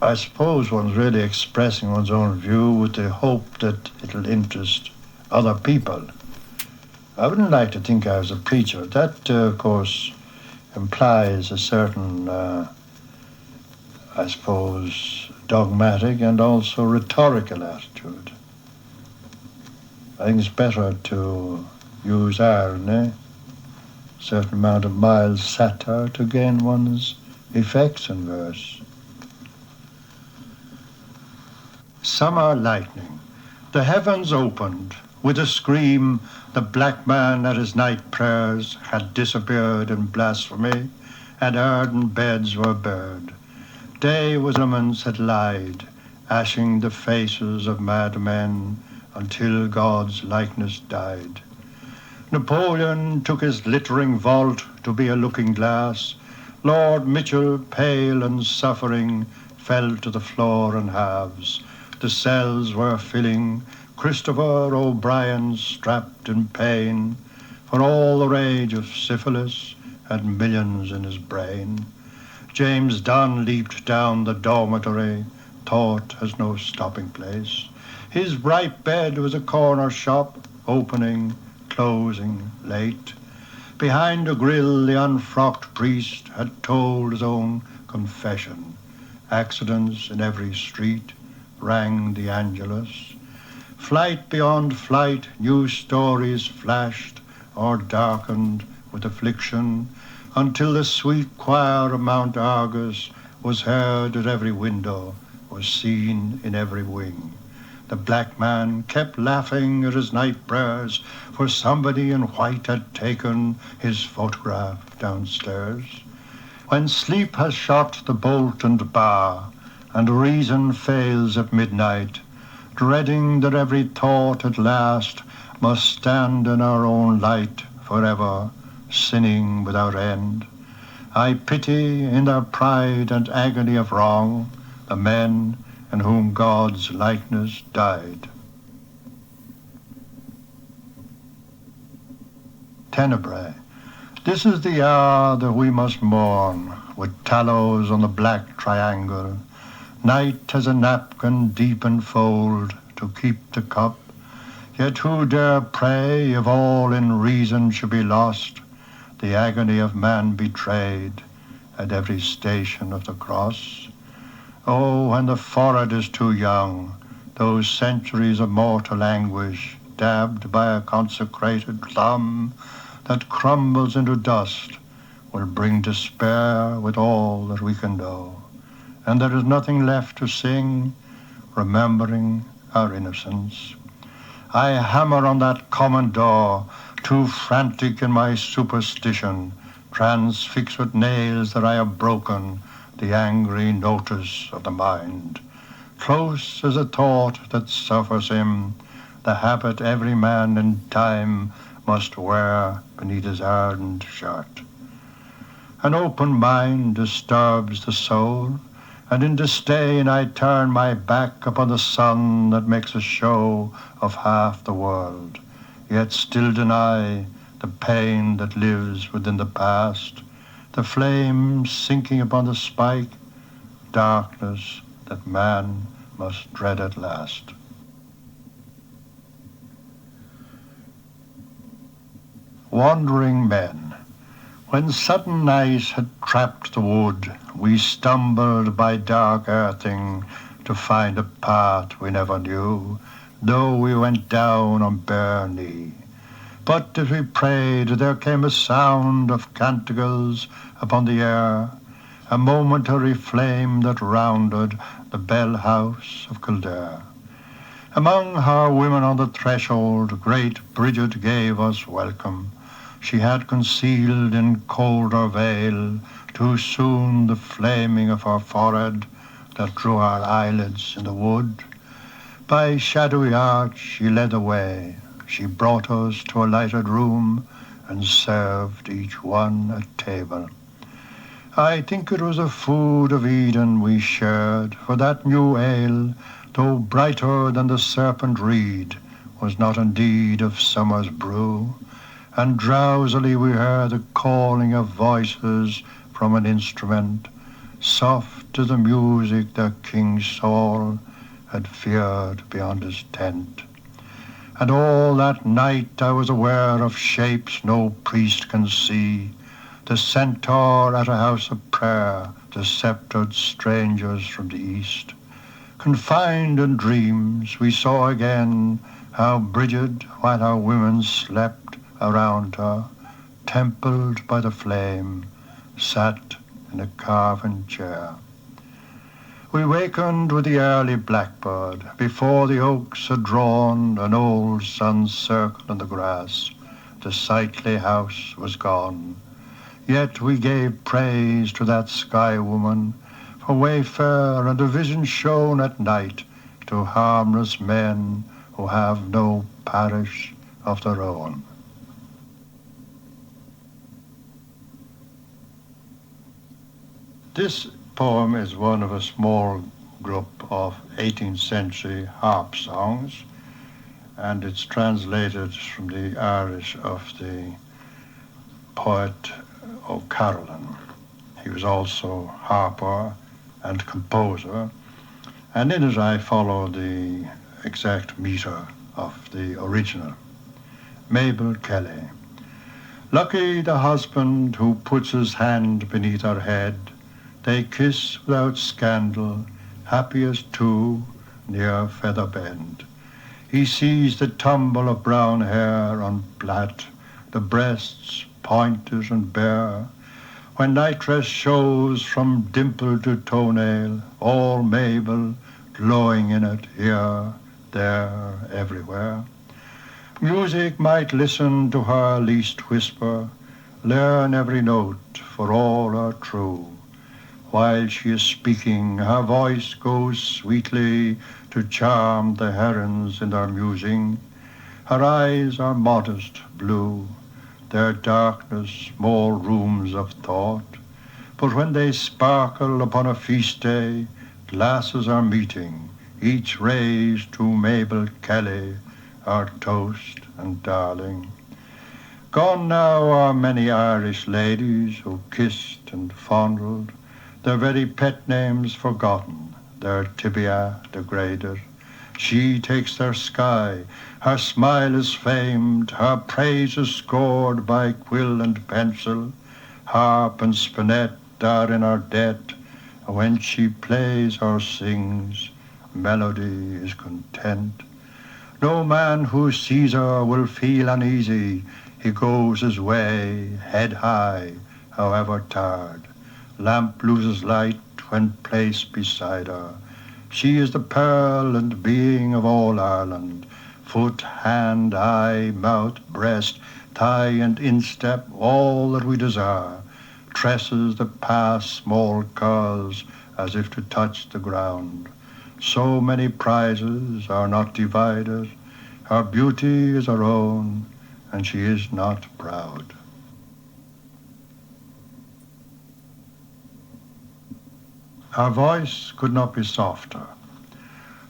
I suppose one's really expressing one's own view with the hope that it'll interest other people. I wouldn't like to think I was a preacher. That, of course, implies a certain, I suppose, dogmatic and also rhetorical attitude. I think it's better to use irony, a certain amount of mild satire to gain one's effects in verse. Summer lightning. The heavens opened. With a scream, the black man at his night prayers had disappeared in blasphemy, and earthen beds were bared. Day with elements had lied, ashing the faces of madmen until God's likeness died. Napoleon took his glittering vault to be a looking glass. Lord Mitchell, pale and suffering, fell to the floor in halves. The cells were filling. Christopher O'Brien, strapped in pain, for all the rage of syphilis, had millions in his brain. James Dunn leaped down the dormitory. Thought has no stopping place. His bright bed was a corner shop, opening, closing, late. Behind a grill, the unfrocked priest had told his own confession. Accidents in every street, rang the Angelus. Flight beyond flight, new stories flashed or darkened with affliction, until the sweet choir of Mount Argus was heard at every window, was seen in every wing. The black man kept laughing at his night prayers, for somebody in white had taken his photograph downstairs. When sleep has shot the bolt and bar, and reason fails at midnight, dreading that every thought at last must stand in our own light forever, sinning without end, I pity in their pride and agony of wrong the men in whom God's likeness died. Tenebrae. This is the hour that we must mourn, with tallows on the black triangle. Night has a napkin deep enfold to keep the cup, yet who dare pray if all in reason should be lost, the agony of man betrayed at every station of the cross? Oh, when the forehead is too young, those centuries of mortal anguish, dabbed by a consecrated thumb that crumbles into dust, will bring despair with all that we can know. And there is nothing left to sing, remembering our innocence. I hammer on that common door, too frantic in my superstition, transfix with nails that I have broken the angry notice of the mind. Close as a thought that suffers him, the habit every man in time must wear beneath his hardened shirt. An open mind disturbs the soul, and in disdain I turn my back upon the sun that makes a show of half the world, yet still deny the pain that lives within the past, the flame sinking upon the spike, darkness that man must dread at last. Wandering men. When sudden night had trapped the wood, we stumbled by dark earthing to find a path we never knew, though we went down on bare knee. But as we prayed, there came a sound of canticles upon the air, a momentary flame that rounded the bell house of Kildare. Among her women on the threshold, great Bridget gave us welcome. She had concealed in colder veil too soon the flaming of her forehead that drew our eyelids in the wood. By shadowy arch she led the way. She brought us to a lighted room and served each one at table. I think it was the food of Eden we shared, for that new ale, though brighter than the serpent reed, was not indeed of summer's brew. And drowsily we heard the calling of voices from an instrument, soft to the music their King Saul had feared beyond his tent. And all that night I was aware of shapes no priest can see, the centaur at a house of prayer, the sceptred strangers from the east. Confined in dreams, we saw again how Bridget, while her women slept around her, templed by the flame, sat in a carven chair. We wakened with the early blackbird, before the oaks had drawn an old sun's circle in the grass. The sightly house was gone. Yet we gave praise to that sky woman, for wayfare and a vision shown at night to harmless men who have no parish of their own. This poem is one of a small group of 18th century harp songs, and it's translated from the Irish of the poet O'Carolan. He was also harper and composer, and in it I follow the exact meter of the original. Mabel Kelly. Lucky the husband who puts his hand beneath her head, they kiss without scandal, happy as two near Feather Bend. He sees the tumble of brown hair on plait, the breasts pointed and bare, when nightdress shows from dimple to toenail, all Mabel glowing in it, here, there, everywhere. Music might listen to her least whisper, learn every note for all are true. While she is speaking, her voice goes sweetly to charm the herons in their musing. Her eyes are modest blue, their darkness small rooms of thought. But when they sparkle upon a feast day, glasses are meeting, each raised to Mabel Kelly, our toast and darling. Gone now are many Irish ladies who kissed and fondled, their very pet names forgotten, their tibia degraded. She takes their sky, her smile is famed, her praise is scored by quill and pencil. Harp and spinet are in her debt, and when she plays or sings, melody is content. No man who sees her will feel uneasy, he goes his way, head high, however tired. Lamp loses light when placed beside her. She is the pearl and being of all Ireland. Foot, hand, eye, mouth, breast, thigh and instep, all that we desire. Tresses that pass small curls as if to touch the ground. So many prizes are not divided. Her beauty is her own, and she is not proud. Her voice could not be softer.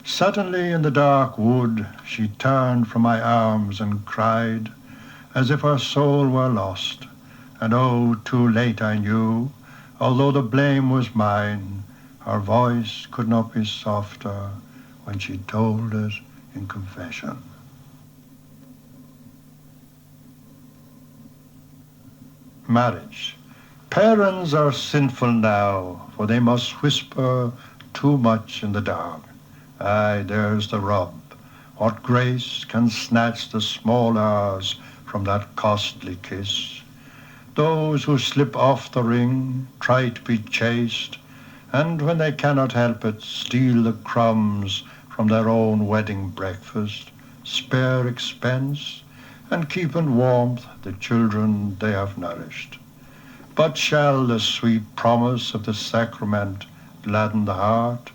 Suddenly in the dark wood she turned from my arms and cried, as if her soul were lost. And oh, too late I knew, although the blame was mine, her voice could not be softer when she told it in confession. Marriage. Parents are sinful now, for they must whisper too much in the dark. Aye, there's the rub. What grace can snatch the small hours from that costly kiss? Those who slip off the ring try to be chaste, and when they cannot help it, steal the crumbs from their own wedding breakfast, spare expense, and keep in warmth the children they have nourished. But shall the sweet promise of the sacrament gladden the heart,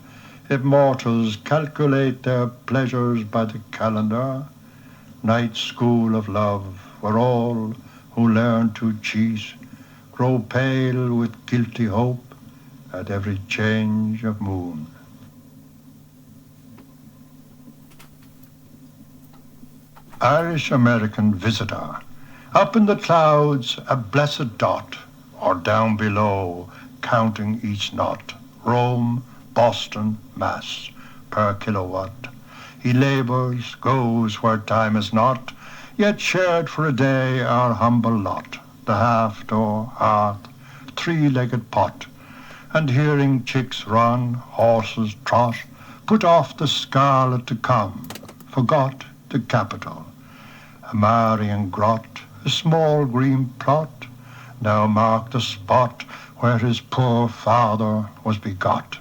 if mortals calculate their pleasures by the calendar? Night school of love, where all who learn to cheat grow pale with guilty hope at every change of moon. Irish-American visitor. Up in the clouds, a blessed dot, or down below, counting each knot. Rome, Boston, Mass, per kilowatt. He labors, goes where time is not, yet shared for a day our humble lot. The half-door, hearth, three-legged pot, and hearing chicks run, horses trot, put off the scarlet to come, forgot the capital. A Marian grot, a small green plot, now mark the spot where his poor father was begot.